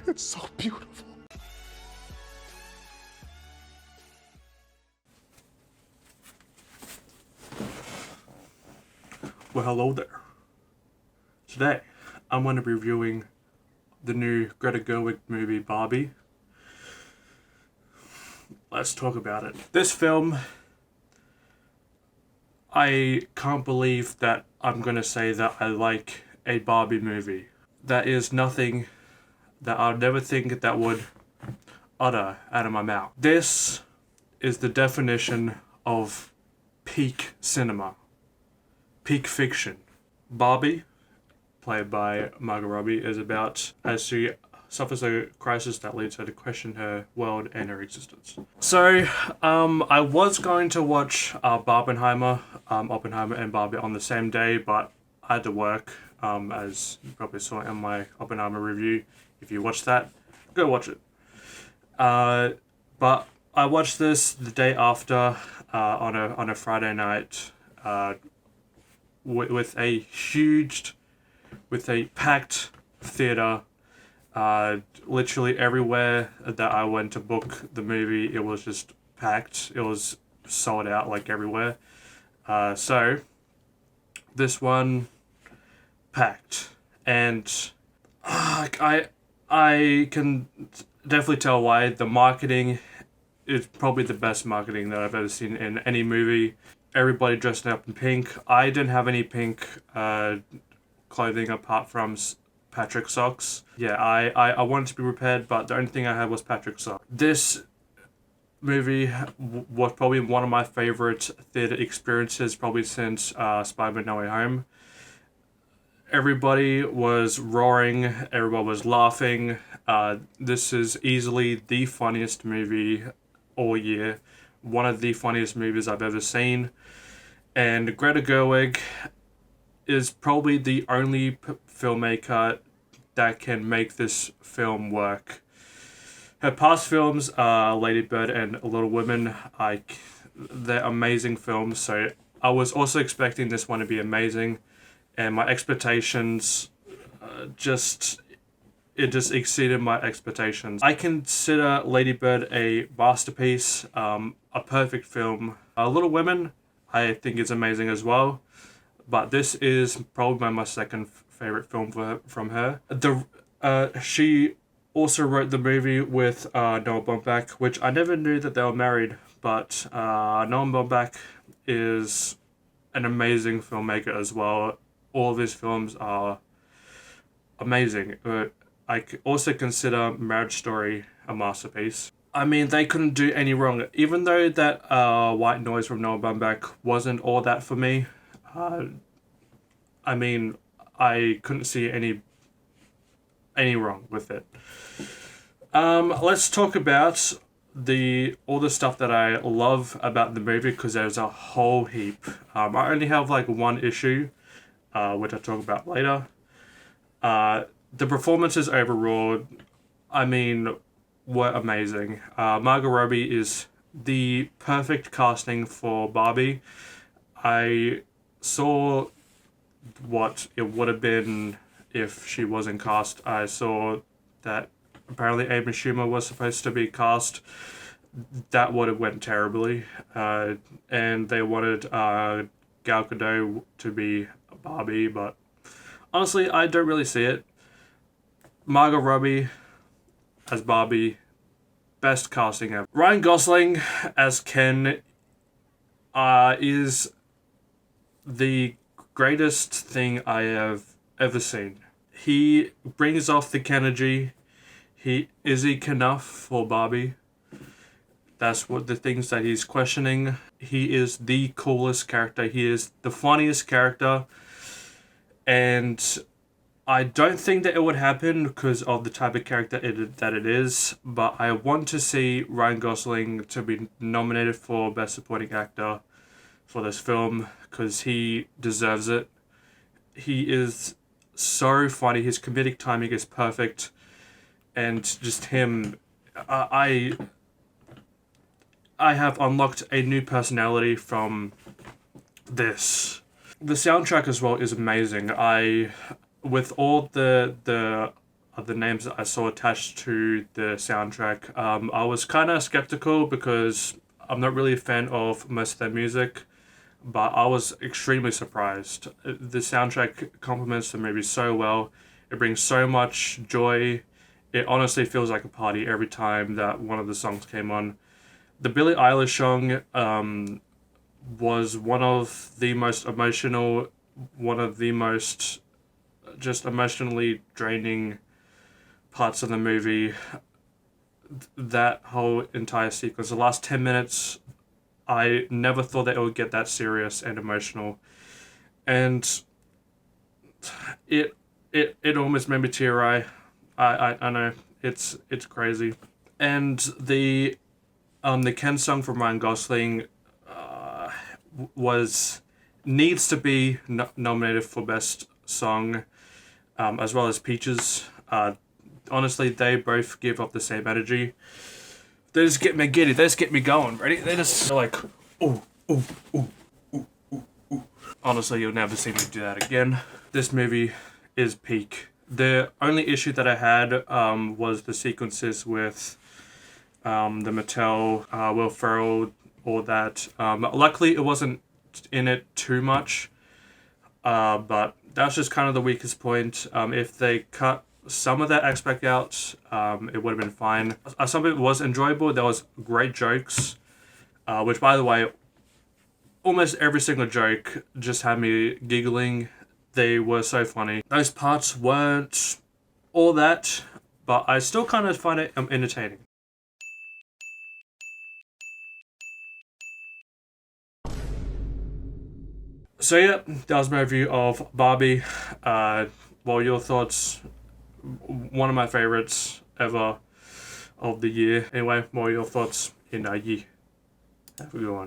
It's so beautiful. Well, hello there. Today, I'm going to be reviewing the new Greta Gerwig movie, Barbie. Let's talk about it. This film, I can't believe that I'm going to say that I like a Barbie movie. That is nothing that I'd never think that would utter out of my mouth. This is the definition of peak cinema. Peak fiction. Barbie, played by Margot Robbie, is about as she suffers a crisis that leads her to question her world and her existence. So, I was going to watch Oppenheimer and Barbie on the same day, but I had to work, as you probably saw in my Oppenheimer review. If you watched that, go watch it. But I watched this the day after, on a Friday night, with a packed theater. Literally everywhere that I went to book the movie, it was just packed. It was sold out like everywhere. So this one packed, and I can definitely tell why. The marketing is probably the best marketing that I've ever seen in any movie. Everybody dressed up in pink. I didn't have any pink clothing apart from Patrick socks. Yeah, I wanted to be prepared, but the only thing I had was Patrick socks. This movie was probably one of my favorite theater experiences, probably since Spider-Man No Way Home. Everybody was roaring, everybody was laughing. This is easily the funniest movie all year. One of the funniest movies I've ever seen. And Greta Gerwig is probably the only filmmaker that can make this film work. Her past films are Lady Bird and Little Women. They're amazing films, so I was also expecting this one to be amazing, and my expectations just exceeded my expectations. I consider Lady Bird a masterpiece, a perfect film. Little Women, I think is amazing as well, but this is probably my second favorite film from her. She also wrote the movie with Noah Baumbach, which I never knew that they were married, but Noah Baumbach is an amazing filmmaker as well. All of his films are amazing. I also consider Marriage Story a masterpiece. I mean, they couldn't do any wrong. Even though that White Noise from Noah Baumbach wasn't all that for me, I mean, I couldn't see any wrong with it. Let's talk about all the stuff that I love about the movie, because there's a whole heap. I only have like one issue, which I'll talk about later. The performances overall, I mean, were amazing. Margot Robbie is the perfect casting for Barbie. I saw what it would have been if she wasn't cast. I saw that apparently Amy Schumer was supposed to be cast. That would have went terribly. And they wanted Gal Gadot to be Barbie, but honestly, I don't really see it. Margot Robbie as Barbie, best casting ever. Ryan Gosling as Ken is the greatest thing I have ever seen. He brings off the Kennedy. Is he enough for Barbie? That's what the things that he's questioning. He is the coolest character. He is the funniest character. And I don't think that it would happen because of the type of character that it is, but I want to see Ryan Gosling to be nominated for Best Supporting Actor for this film, because he deserves it. He is so funny. His comedic timing is perfect, and just him, I have unlocked a new personality from this. The soundtrack as well is amazing. With all the the names that I saw attached to the soundtrack. I was kind of skeptical because I'm not really a fan of most of their music, but I was extremely surprised. The soundtrack complements the movie so well. It brings so much joy. It honestly feels like a party every time that one of the songs came on. The Billie Eilish song was one of the most emotional, one of the most just emotionally draining parts of the movie. That whole entire sequence, the last 10 minutes, I never thought that it would get that serious and emotional. And it almost made me tear eye. I know it's crazy. And the Ken song from Ryan Gosling was needs to be nominated for best song, as well as Peaches. Honestly, they both give up the same energy. They just get me giddy. They just get me going. Ready? They just like, ooh, ooh, ooh, ooh, ooh, ooh. Honestly, you'll never see me do that again. This movie is peak. The only issue that I had was the sequences with the Mattel, Will Ferrell, all that. Luckily, it wasn't in it too much, but that's just kind of the weakest point. If they cut some of that aspect out, it would have been fine. Some of it was enjoyable. There was great jokes, which, by the way, almost every single joke just had me giggling. They were so funny. Those parts weren't all that, but I still kind of find it entertaining. So yeah, that was my review of Barbie. What were your thoughts? One of my favorites ever of the year. Anyway, what are your thoughts in a year? Have a good one.